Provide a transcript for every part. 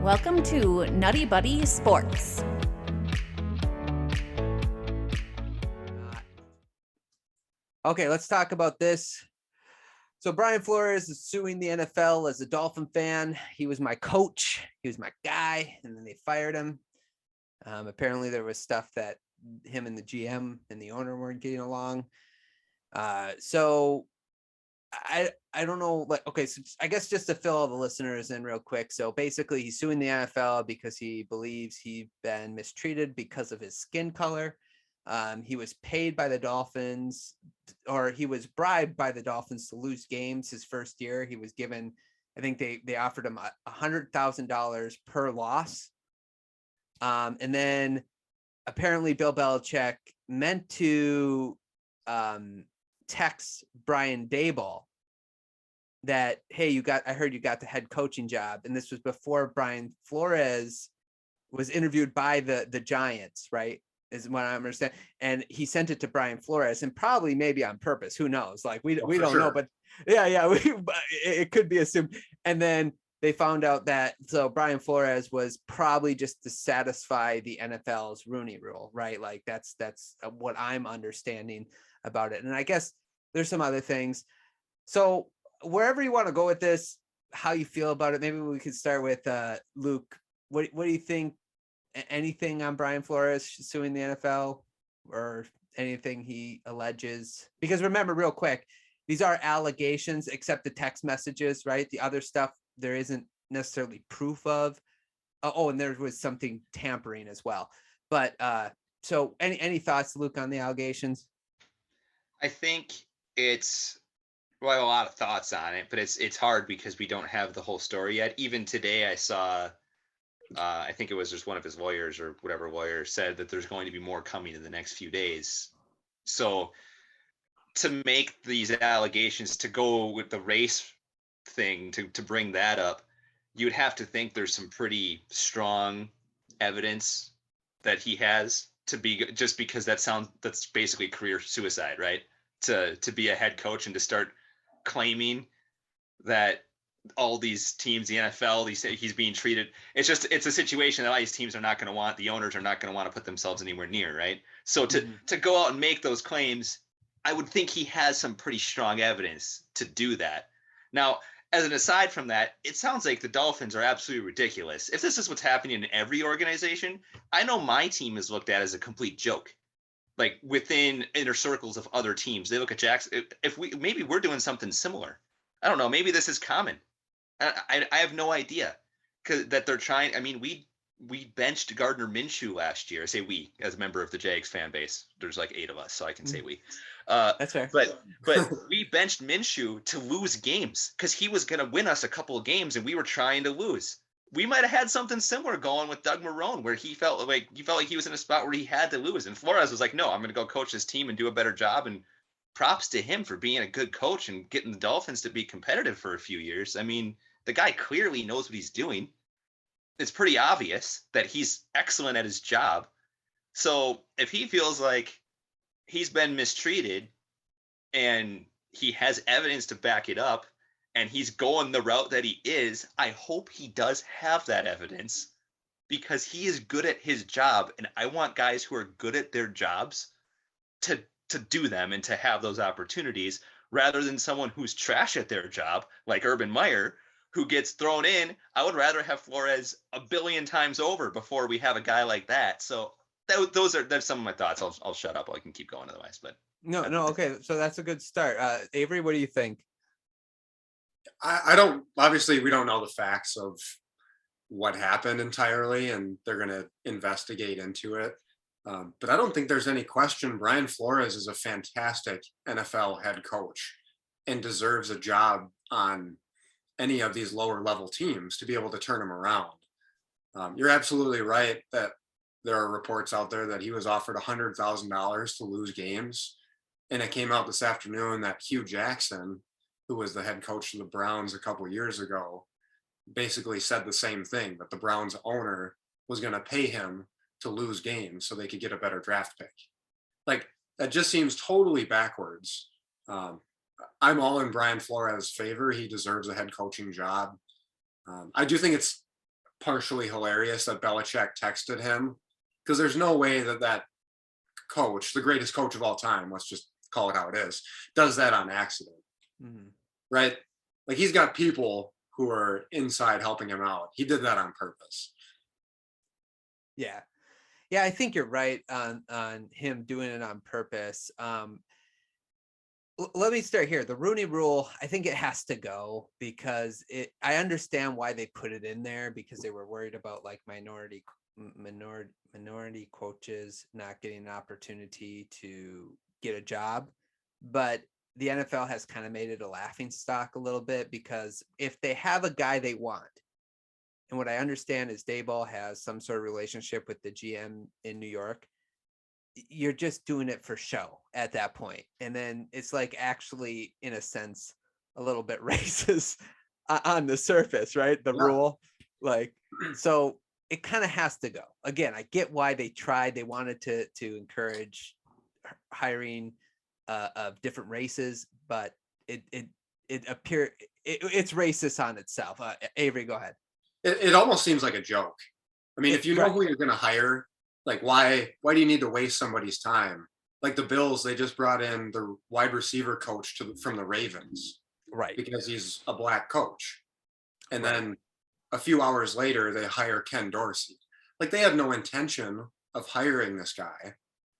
Welcome to NuttieBuddie Sports. Okay, let's talk about this. So Brian Flores is suing the NFL as a Dolphin fan. He was my coach. He was my guy, and then they fired him. Apparently there was stuff that him and the GM and the owner weren't getting along. So I don't know. Like, okay, so I guess just to fill all the listeners in real quick. So basically he's suing the NFL because he believes he's been mistreated because of his skin color. He was paid by the Dolphins, or he was bribed by the Dolphins to lose games his first year. He was given, I think they offered him $100,000 per loss. And then apparently Bill Belichick meant to text Brian Daboll that, hey, I heard you got the head coaching job. And this was before Brian Flores was interviewed by the Giants, right? Is what I understand. And he sent it to Brian Flores, and probably maybe on purpose. Who knows? Like we don't know, but it could be assumed. And then they found out that so Brian Flores was probably just to satisfy the NFL's Rooney Rule, right? Like that's what I'm understanding about it. And I guess there's some other things. So wherever you want to go with this, how you feel about it, maybe we could start with Luke. What do you think? Anything on Brian Flores suing the NFL or anything he alleges? Because remember, real quick, these are allegations, except the text messages, right? The other stuff there isn't necessarily proof of. And there was something tampering as well. But so any thoughts, Luke, on the allegations? I think I have a lot of thoughts on it, but it's hard because we don't have the whole story yet. Even today I saw I think it was just one of his lawyers or whatever lawyer said that there's going to be more coming in the next few days. So to make these allegations, to go with the race thing, to bring that up, you would have to think there's some pretty strong evidence that he has to be, just because that's basically career suicide, right? To be a head coach and to start claiming that all these teams, the NFL, he's being treated. It's a situation that all these teams are not going to want. The owners are not going to want to put themselves anywhere near, right? So to go out and make those claims, I would think he has some pretty strong evidence to do that. Now, as an aside from that, it sounds like the Dolphins are absolutely ridiculous. If this is what's happening in every organization, I know my team is looked at as a complete joke. Like within inner circles of other teams, they look at Jackson. Maybe we're doing something similar. I don't know. Maybe this is common. I have no idea that they're trying. I mean, we benched Gardner Minshew last year. I say we, as a member of the Jags fan base. There's like 8 of us, so I can say we. That's fair. But we benched Minshew to lose games because he was going to win us a couple of games, and we were trying to lose. We might have had something similar going with Doug Marrone, where he felt like he was in a spot where he had to lose, and Flores was like, "No, I'm going to go coach this team and do a better job." And props to him for being a good coach and getting the Dolphins to be competitive for a few years. I mean, the guy clearly knows what he's doing. It's pretty obvious that he's excellent at his job. So if he feels like he's been mistreated and he has evidence to back it up and he's going the route that he is, I hope he does have that evidence because he is good at his job. And I want guys who are good at their jobs to do them and to have those opportunities rather than someone who's trash at their job like Urban Meyer, who gets thrown in. I would rather have Flores a billion times over before we have a guy like that. So that's some of my thoughts. I'll shut up. I can keep going otherwise, but no. Okay. So that's a good start. Avery, what do you think? I don't, obviously we don't know the facts of what happened entirely, and they're going to investigate into it. But I don't think there's any question Brian Flores is a fantastic NFL head coach and deserves a job on any of these lower level teams to be able to turn them around. You're absolutely right that there are reports out there that he was offered $100,000 to lose games. And it came out this afternoon that Hugh Jackson, who was the head coach of the Browns a couple of years ago, basically said the same thing, that the Browns owner was going to pay him to lose games so they could get a better draft pick. Like, that just seems totally backwards. I'm all in Brian Flores' favor. He deserves a head coaching job. I do think it's partially hilarious that Belichick texted him, because there's no way that that coach, the greatest coach of all time, let's just call it how it is, does that on accident, right? Like, he's got people who are inside helping him out. He did that on purpose. Yeah. Yeah, I think you're right on him doing it on purpose. Let me start here. The Rooney Rule, I think it has to go, because I understand why they put it in there, because they were worried about like minority coaches not getting an opportunity to get a job. But the NFL has kind of made it a laughing stock a little bit, because if they have a guy they want, and what I understand is Daboll has some sort of relationship with the GM in New York, you're just doing it for show at that point. And then it's like, actually, in a sense, a little bit racist on the surface, right? The rule, like, so it kind of has to go. Again, I get why they tried. They wanted to encourage hiring of different races, but it's racist on itself. Avery, go ahead. It almost seems like a joke. I mean, if you know who you're going to hire, like, why do you need to waste somebody's time? Like the Bills, they just brought in the wide receiver coach from the Ravens, right? Because he's a black coach. And then a few hours later, they hire Ken Dorsey. Like, they had no intention of hiring this guy.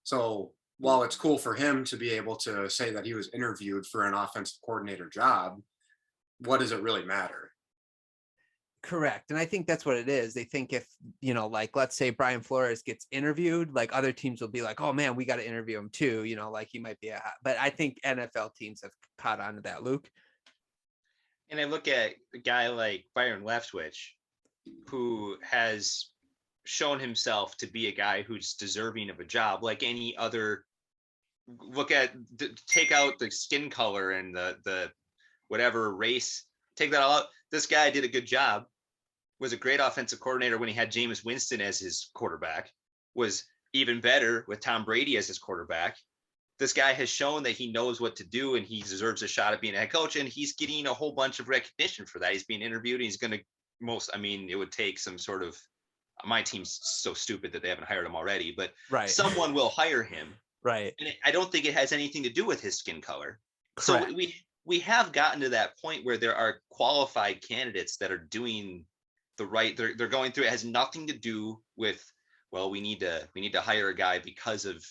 So while it's cool for him to be able to say that he was interviewed for an offensive coordinator job, what does it really matter? Correct. And I think that's what it is. They think if, like, let's say Brian Flores gets interviewed, like, other teams will be like, oh man, we got to interview him too. Like, he might be but I think NFL teams have caught on to that, Luke. And I look at a guy like Byron Leftwich, who has shown himself to be a guy who's deserving of a job like any other. Take out the skin color and the whatever race, take that all out. This guy did a good job, was a great offensive coordinator when he had Jameis Winston as his quarterback, was even better with Tom Brady as his quarterback. This guy has shown that he knows what to do, and he deserves a shot at being a head coach, and he's getting a whole bunch of recognition for that. He's being interviewed, and he's going to it would take some sort of, my team's so stupid that they haven't hired him already, but someone will hire him. Right. And I don't think it has anything to do with his skin color. Correct. So we have gotten to that point where there are qualified candidates that are doing the right. They're going through. It has nothing to do with, well, we need to hire a guy because of,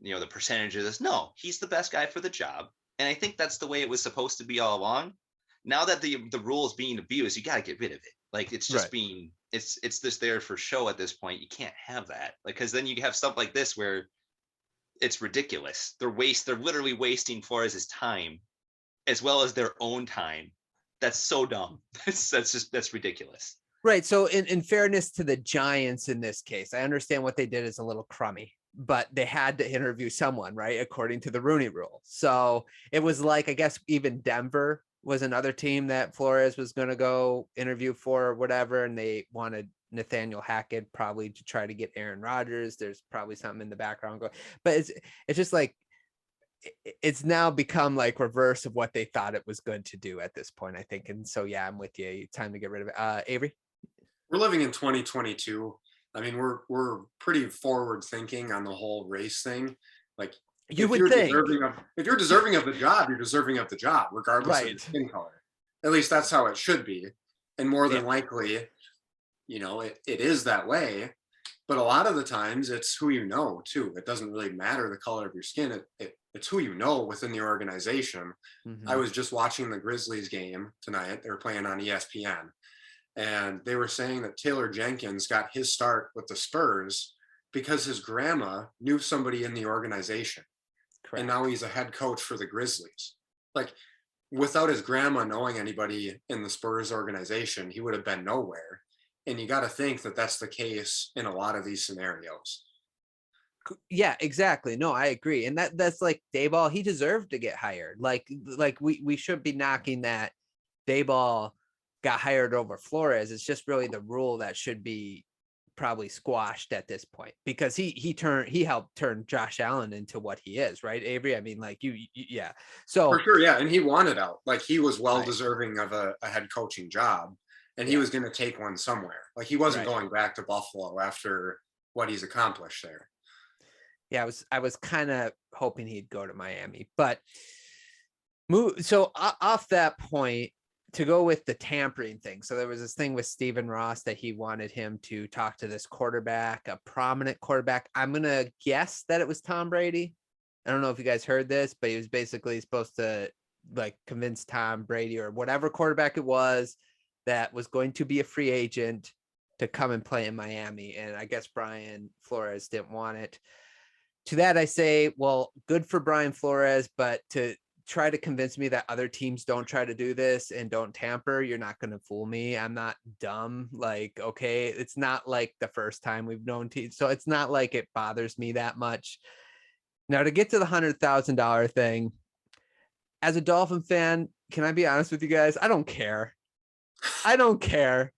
the percentage of this. No, he's the best guy for the job. And I think that's the way it was supposed to be all along. Now that the rule is being abused, you got to get rid of it. Like, it's just it's just there for show at this point. You can't have that. Like, because then you have stuff like this where it's ridiculous. They're literally wasting Flores' time as well as their own time. That's so dumb. That's ridiculous. Right. So in fairness to the Giants in this case, I understand what they did is a little crummy, but they had to interview someone, right? According to the Rooney Rule. So it was like, I guess even Denver was another team that Flores was going to go interview for or whatever. And they wanted Nathaniel Hackett probably to try to get Aaron Rodgers. There's probably something in the background going, but it's just like, it's now become like reverse of what they thought it was good to do at this point, I think. And so, yeah, I'm with you. Time to get rid of it. Avery? We're living in 2022. I mean, we're pretty forward thinking on the whole race thing. Like, you would think if you're deserving of the job, you're deserving of the job, regardless of your skin color. At least that's how it should be. And more than likely, it is that way. But a lot of the times it's who you know too. It doesn't really matter the color of your skin. It's who you know within the organization. Mm-hmm. I was just watching the Grizzlies game tonight. They were playing on ESPN. And they were saying that Taylor Jenkins got his start with the Spurs because his grandma knew somebody in the organization. Correct. And now he's a head coach for the Grizzlies. Like, without his grandma knowing anybody in the Spurs organization, he would have been nowhere. And you got to think that that's the case in a lot of these scenarios. Yeah, exactly. No, I agree. And that's like Daboll, he deserved to get hired. Like we should be knocking that Daboll got hired over Flores. It's just really the rule that should be probably squashed at this point, because he helped turn Josh Allen into what he is, right, Avery? I mean, like you so for sure, yeah. And he wanted out. Like, he was well deserving of a head coaching job. and he was going to take one somewhere. Like he wasn't Right. going back to Buffalo after what he's accomplished there. Yeah, I was kind of hoping he'd go to Miami, but off that point, to go with the tampering thing. So there was this thing with Stephen Ross that he wanted him to talk to this quarterback, a prominent quarterback. I'm going to guess that it was Tom Brady. I don't know if you guys heard this, but he was basically supposed to like convince Tom Brady or whatever quarterback it was that was going to be a free agent to come and play in Miami. And I guess Brian Flores didn't want it. To that, I say, well, good for Brian Flores, but to try to convince me that other teams don't try to do this and don't tamper, you're not going to fool me. I'm not dumb. Like, okay, it's not like the first time we've known teams. So it's not like it bothers me that much. Now, to get to the $100,000 thing, as a Dolphin fan, can I be honest with you guys? I don't care. I don't care.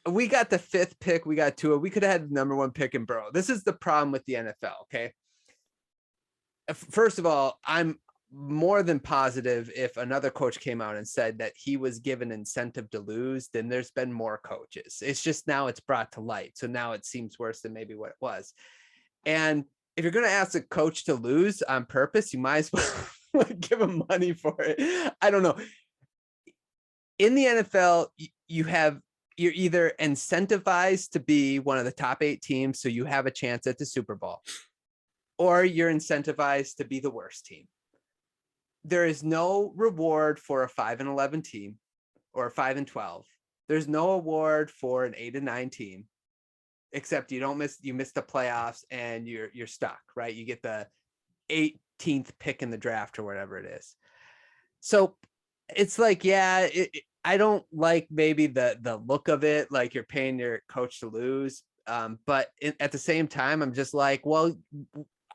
We got the 5th pick. We got Tua. We could have had the number 1 pick in Burrow. This is the problem with the NFL. Okay. First of all, I'm more than positive if another coach came out and said that he was given incentive to lose, then there's been more coaches. It's just now it's brought to light. So now it seems worse than maybe what it was. And if you're going to ask a coach to lose on purpose, you might as well give him money for it. I don't know. In the NFL, you're either incentivized to be one of the top 8 teams, so you have a chance at the Super Bowl, or you're incentivized to be the worst team. There is no reward for a 5-11 team or a 5-12. There's no award for an 8-9 team, except you miss the playoffs and you're stuck, right? You get the 18th pick in the draft or whatever it is. So it's like, yeah, I don't like maybe the look of it, like you're paying your coach to lose. But at the same time, I'm just like, well,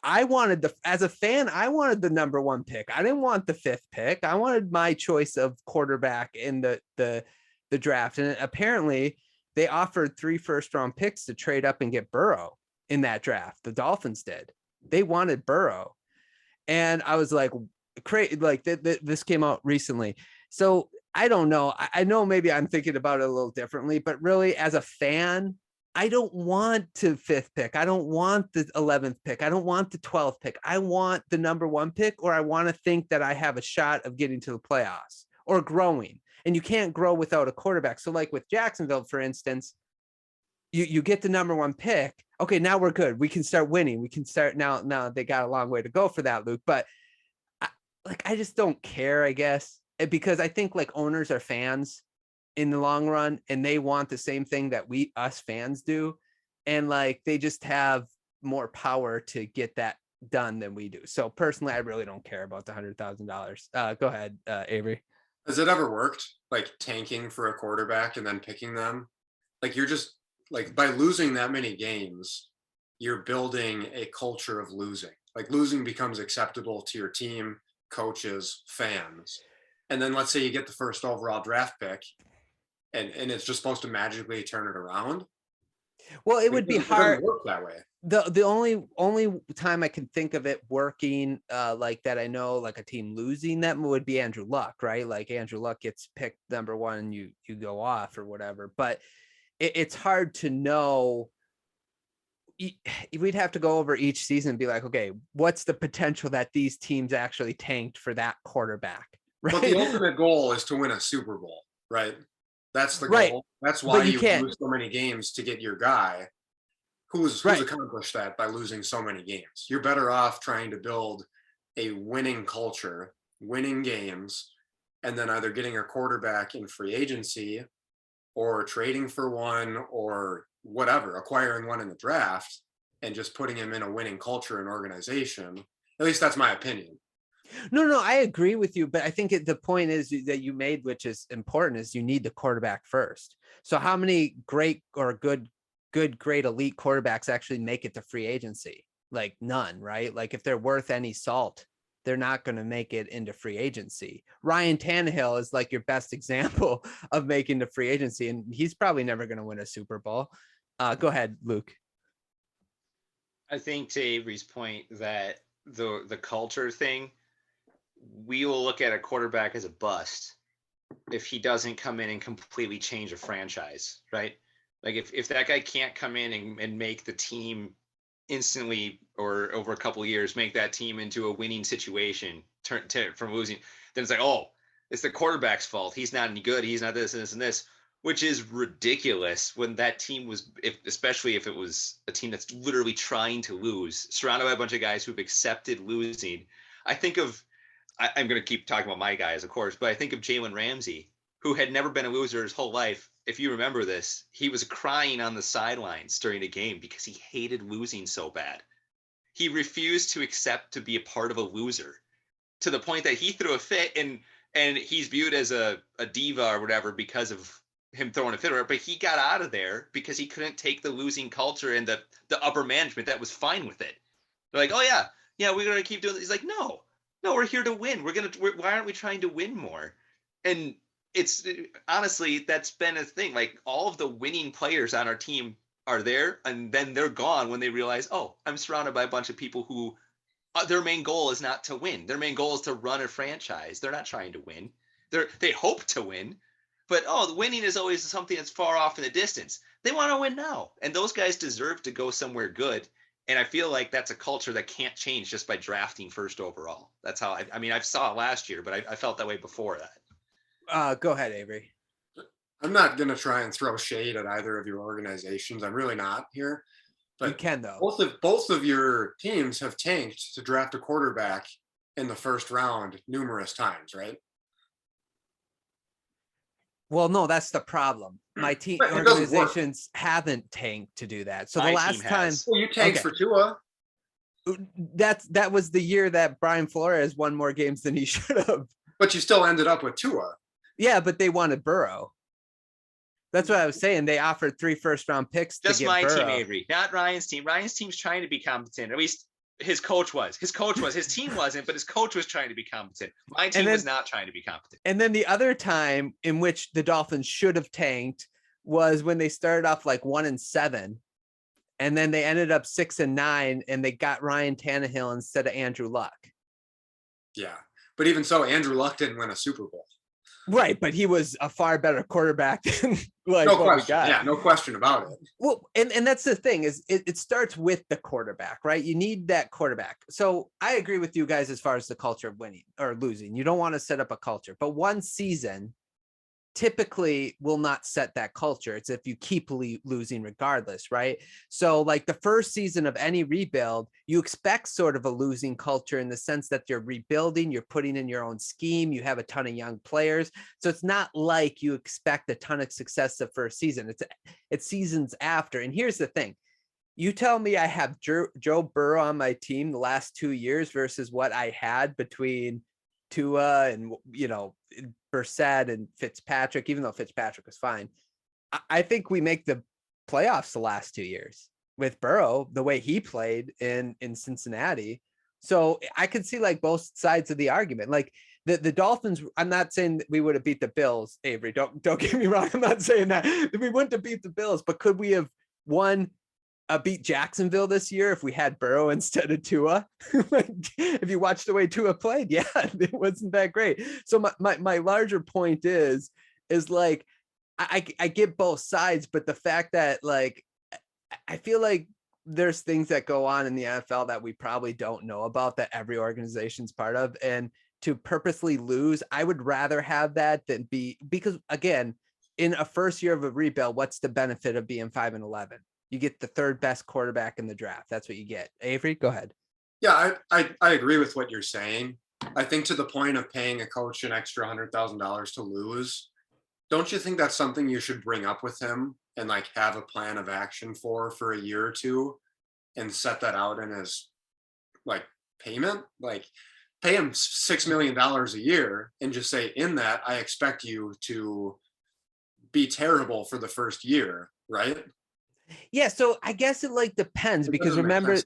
as a fan, I wanted the number 1 pick. I didn't want the 5th pick. I wanted my choice of quarterback in the draft. And apparently they offered 3 first-round picks to trade up and get Burrow in that draft. The Dolphins did. They wanted Burrow. And I was like, crazy. Like this came out recently. So I don't know. I know maybe I'm thinking about it a little differently, but really as a fan, I don't want the 5th pick. I don't want the 11th pick. I don't want the 12th pick. I want the number 1 pick, or I want to think that I have a shot of getting to the playoffs or growing. And you can't grow without a quarterback. So like with Jacksonville, for instance, you get the number 1 pick. Okay, now we're good. We can start winning. We can start now. Now they got a long way to go for that, Luke. But I just don't care, I guess, because I think like owners are fans in the long run, and they want the same thing that us fans do. And like, they just have more power to get that done than we do. So personally, I really don't care about the $100,000. Go ahead, Avery. Has it ever worked, like tanking for a quarterback and then picking them? Like you're just like, by losing that many games, you're building a culture of losing. Like losing becomes acceptable to your team, coaches, fans. And then let's say you get the 1st overall draft pick, and it's just supposed to magically turn it around. Well, it would be hard. It doesn't work that way. The only time I can think of it working like that, I know, like a team losing that would be Andrew Luck, right? Like Andrew Luck gets picked number 1 and you go off or whatever. But it's hard to know. We'd have to go over each season and be like, okay, what's the potential that these teams actually tanked for that quarterback? Right? But the ultimate goal is to win a Super Bowl, right? That's the goal. Right. That's why you can't lose so many games to get your guy who's accomplished that by losing so many games. You're better off trying to build a winning culture, winning games, and then either getting a quarterback in free agency or trading for one or whatever, acquiring one in the draft and just putting him in a winning culture and organization. At least that's my opinion. No, I agree with you, but I think the point is that you made, which is important, is you need the quarterback first. So how many great or great elite quarterbacks actually make it to free agency? Like none, right? Like if they're worth any salt, they're not going to make it into free agency. Ryan Tannehill is like your best example of making the free agency, and he's probably never going to win a Super Bowl. Go ahead, Luke. I think to Avery's point that the culture thing, we will look at a quarterback as a bust if he doesn't come in and completely change a franchise, right? Like if that guy can't come in and make the team instantly or over a couple of years, make that team into a winning situation from losing, then it's like, oh, it's the quarterback's fault. He's not any good. He's not this and this and this, which is ridiculous when that team was, especially if it was a team that's literally trying to lose, surrounded by a bunch of guys who've accepted losing. I'm going to keep talking about my guys, of course, but I think of Jalen Ramsey, who had never been a loser his whole life. If you remember this, he was crying on the sidelines during a game because he hated losing so bad. He refused to accept to be a part of a loser, to the point that he threw a fit, and he's viewed as a diva or whatever because of him throwing a fit, but he got out of there because he couldn't take the losing culture and the upper management that was fine with it. They're like, oh yeah, we're going to keep doing this. He's like, no, we're here to win. Why aren't we trying to win more? And it's honestly, that's been a thing. Like, all of the winning players on our team are there, and then they're gone when they realize, oh, I'm surrounded by a bunch of people who their main goal is not to win. Their main goal is to run a franchise. They're not trying to win. They hope to win, but the winning is always something that's far off in the distance. They want to win now, and those guys deserve to go somewhere good. And I feel like that's a culture that can't change just by drafting first overall. That's how I saw it last year, but I felt that way before that. Go ahead, Avery. I'm not going to try and throw shade at either of your organizations. I'm really not here. But you can, though. Both of your teams have tanked to draft a quarterback in the first round numerous times, right? Well, no, that's the problem. My team organizations haven't tanked to do that. So the last time, well, you tanked for Tua. That was the year that Brian Flores won more games than he should have. But you still ended up with Tua. Yeah, but they wanted Burrow. That's what I was saying. They offered 3 first-round picks. Just to get my Burrow. team, Avery, not Ryan's team. Ryan's team's trying to be competent. At least his coach was. His team wasn't, but his coach was trying to be competent. My team was not trying to be competent. And then the other time in which the Dolphins should have tanked was when they started off like 1-7, and then they ended up 6-9, and they got Ryan Tannehill instead of Andrew Luck. Yeah, but even so, Andrew Luck didn't win a Super Bowl. Right, but he was a far better quarterback than no question. We got. Yeah, no question about it. Well, and that's the thing is it starts with the quarterback, right? You need that quarterback. So I agree with you guys as far as the culture of winning or losing. You don't want to set up a culture, but one season typically will not set that culture. It's if you keep losing regardless, right? So like the first season of any rebuild, you expect sort of a losing culture in the sense that you're rebuilding, you're putting in your own scheme, you have a ton of young players. So it's not like you expect a ton of success the first season. It's seasons after. And here's the thing. You tell me I have Joe Burrow on my team the last 2 years versus what I had between Tua and, Brissett and Fitzpatrick, even though Fitzpatrick was fine. I think we make the playoffs the last 2 years with Burrow, the way he played in Cincinnati. So I could see like both sides of the argument. Like the Dolphins, I'm not saying that we would have beat the Bills, Avery. Don't get me wrong. I'm not saying that we wouldn't have beat the Bills, but could we have beat Jacksonville this year if we had Burrow instead of Tua? If you watch the way Tua played, yeah, it wasn't that great. So my larger point is like, I get both sides, but the fact that like, I feel like there's things that go on in the NFL that we probably don't know about that every organization's part of. And to purposely lose, I would rather have that than because again, in a first year of a rebuild, what's the benefit of being 5-11? You get the third best quarterback in the draft. That's what you get. Avery, go ahead. Yeah, I agree with what you're saying. I think to the point of paying a coach an extra $100,000 to lose, don't you think that's something you should bring up with him and like have a plan of action for a year or two and set that out in his like payment? Like pay him $6 million a year and just say, in that, I expect you to be terrible for the first year, right? Yeah, so I guess it like depends because remember,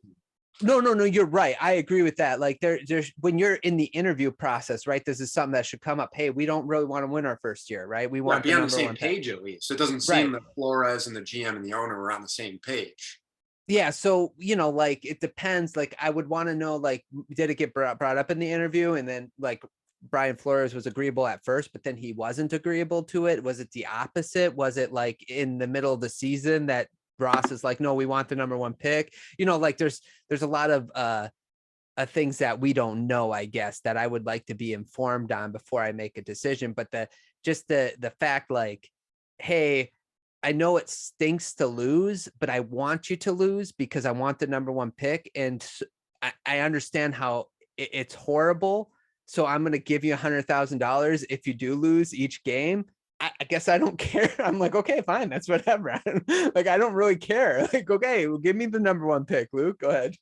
no, you're right. I agree with that. Like there's when you're in the interview process, right? This is something that should come up. Hey, we don't really want to win our first year, right? We want to be on the same page at least. It doesn't seem that Flores and the GM and the owner were on the same page. Yeah, so like it depends. Like I would want to know, like, did it get brought up in the interview, and then like Brian Flores was agreeable at first, but then he wasn't agreeable to it? Was it the opposite? Was it like in the middle of the season that Ross is like, no, we want the number one pick? Like there's a lot of things that we don't know, I guess, that I would like to be informed on before I make a decision. But the fact, like, hey, I know it stinks to lose, but I want you to lose because I want the number one pick. And I understand how it's horrible. So I'm going to give you $100,000 if you do lose each game. I guess I don't care. I'm like, okay, fine. That's whatever. I don't really care. Like, okay, well, give me the number one pick, Luke. Go ahead.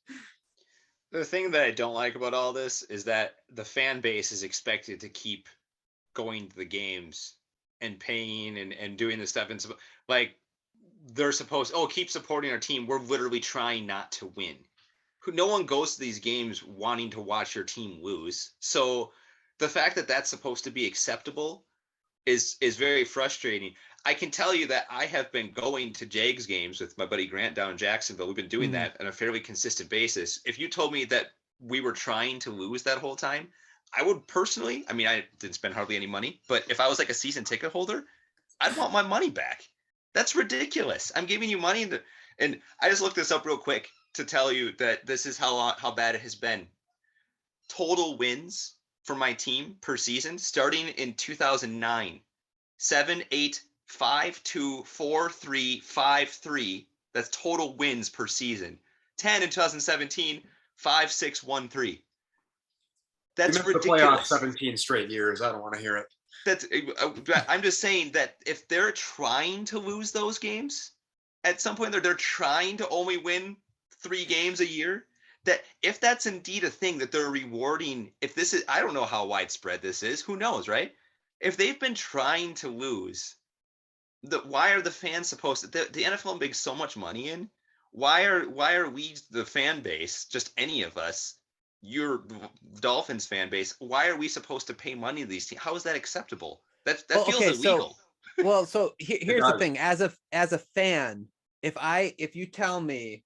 The thing that I don't like about all this is that the fan base is expected to keep going to the games and paying and doing this stuff. And so, like, they're supposed, keep supporting our team. We're literally trying not to win. No one goes to these games wanting to watch your team lose. So the fact that that's supposed to be acceptable is very frustrating. I can tell you that I have been going to Jags games with my buddy Grant down in Jacksonville. We've been doing that on a fairly consistent basis. If you told me that we were trying to lose that whole time, I would personally, I didn't spend hardly any money, but if I was like a season ticket holder, I'd want my money back. That's ridiculous. I'm giving you money. And I just looked this up real quick to tell you that this is how bad it has been. Total wins for my team per season, starting in 2009, 7, 8, 5, 2, 4, 3, 5, 3. That's total wins per season. 10 in 2017, 5, 6, 1, 3. That's ridiculous. The playoff 17 straight years. I don't want to hear it. I'm just saying that if they're trying to lose those games, at some point they're trying to only win 3 games a year, that if that's indeed a thing that they're rewarding, if this is, I don't know how widespread this is, who knows, right? If they've been trying to lose, why are the fans supposed to, the NFL makes so much money in, why are we, the fan base, just any of us, your Dolphins fan base, why are we supposed to pay money to these teams? How is that acceptable? That feels illegal. So here's the thing. As a fan, if you tell me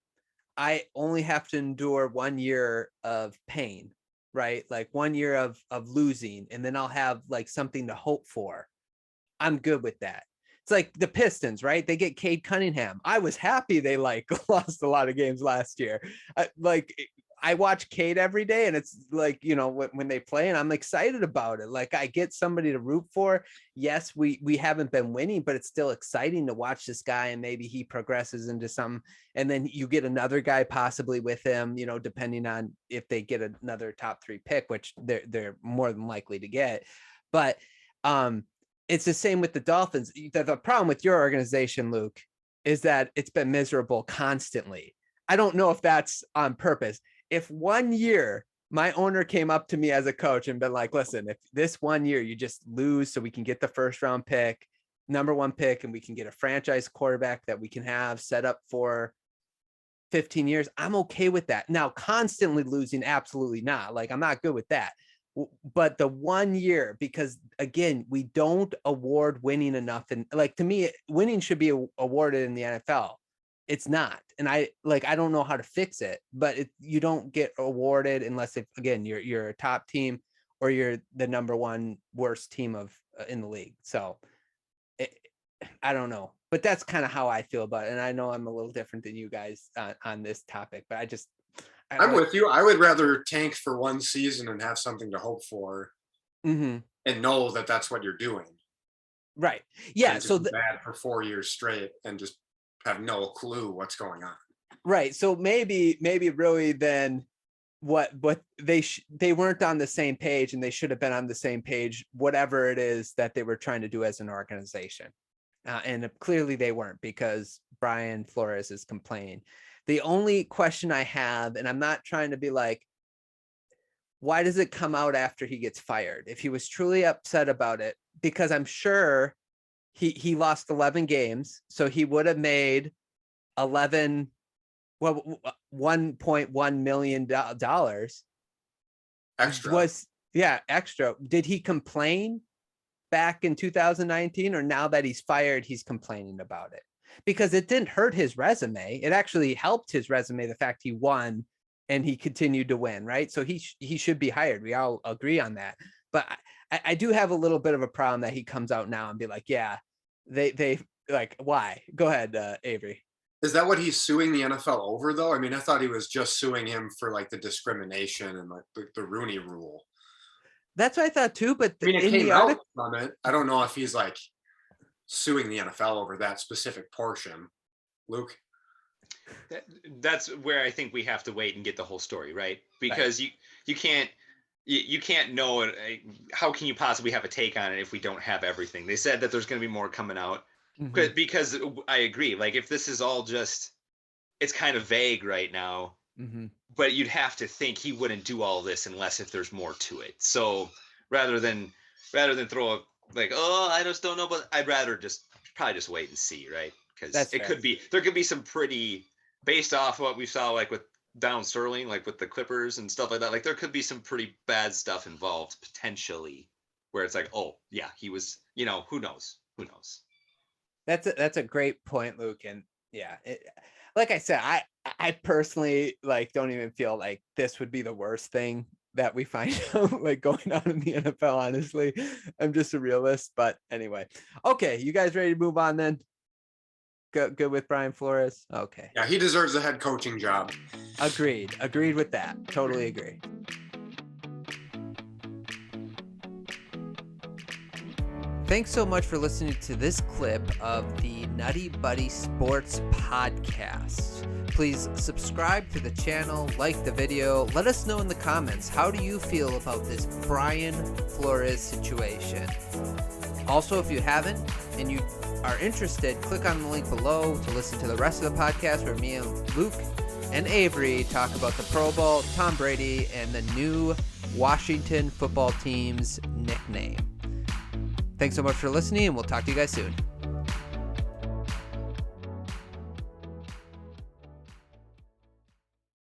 I only have to endure 1 year of pain, right? Like 1 year of losing, and then I'll have like something to hope for, I'm good with that. It's like the Pistons, right? They get Cade Cunningham. I was happy they lost a lot of games last year. I watch Cade every day, and it's like, when they play, and I'm excited about it. Like, I get somebody to root for. Yes, we haven't been winning, but it's still exciting to watch this guy, and maybe he progresses into something, and then you get another guy possibly with him, depending on if they get another top 3 pick, which they're more than likely to get. But it's the same with the Dolphins. The problem with your organization, Luke, is that it's been miserable constantly. I don't know if that's on purpose. If 1 year my owner came up to me as a coach and been like, listen, if this 1 year you just lose so we can get the first round pick, number 1 pick, and we can get a franchise quarterback that we can have set up for 15 years, I'm okay with that. Now, constantly losing, absolutely not. Like, I'm not good with that. But the 1 year, because again, we don't award winning enough. And like, to me, winning should be awarded in the NFL. It's not. And I don't know how to fix it, but you don't get awarded unless, if again, you're a top team or you're the number 1 worst team in the league. So I don't know, but that's kind of how I feel about it. And I know I'm a little different than you guys on this topic, but I'm with you. I would rather tank for 1 season and have something to hope for, and know that that's what you're doing. Right. Yeah. So bad for 4 years straight and just have no clue what's going on. Right. So maybe really then what they weren't on the same page, and they should have been on the same page, whatever it is that they were trying to do as an organization. And clearly they weren't, because Brian Flores is complaining. The only question I have, and I'm not trying to be like, why does it come out after he gets fired? If he was truly upset about it, because I'm sure he lost 11 games, so he would have made $1.1 million extra. Extra. Did he complain back in 2019, or now that he's fired, he's complaining about it? Because it didn't hurt his resume. It actually helped his resume, the fact he won and he continued to win, right? So he should be hired. We all agree on that. But I do have a little bit of a problem that he comes out now and be like, yeah, they like, why? Go ahead, Avery. Is that what he's suing the NFL over, though? I mean, I thought he was just suing him for like the discrimination and like the Rooney Rule. That's what I thought too. But I mean, it came out from it. I don't know if he's like suing the NFL over that specific portion. Luke? That's where I think we have to wait and get the whole story, right? Because you can't know it. How can you possibly have a take on it if we don't have everything? They said that there's going to be more coming out. Because I agree, like if this is all just, it's kind of vague right now, but you'd have to think he wouldn't do all this unless if there's more to it. So rather than throw a like, oh, I just don't know, but I'd rather probably just wait and see, right? Because there could be some pretty, based off what we saw like with Down Sterling, like with the Clippers and stuff like that, like there could be some pretty bad stuff involved potentially, where it's like, oh yeah, he was, who knows. That's a great point, Luke. And yeah, like I said, I personally like don't even feel like this would be the worst thing that we find out like going on in the NFL. Honestly, I'm just a realist. But anyway, okay, you guys ready to move on then? Good with Brian Flores. Okay. Yeah, he deserves a head coaching job. Agreed with that. Totally agree. Thanks so much for listening to this clip of the NuttieBuddie Sports podcast. Please subscribe to the channel, like the video. Let us know in the comments, how do you feel about this Brian Flores situation? Also, if you haven't and you are interested, click on the link below to listen to the rest of the podcast where me and Luke and Avery talk about the Pro Bowl, Tom Brady, and the new Washington football team's nickname. Thanks so much for listening, and we'll talk to you guys soon.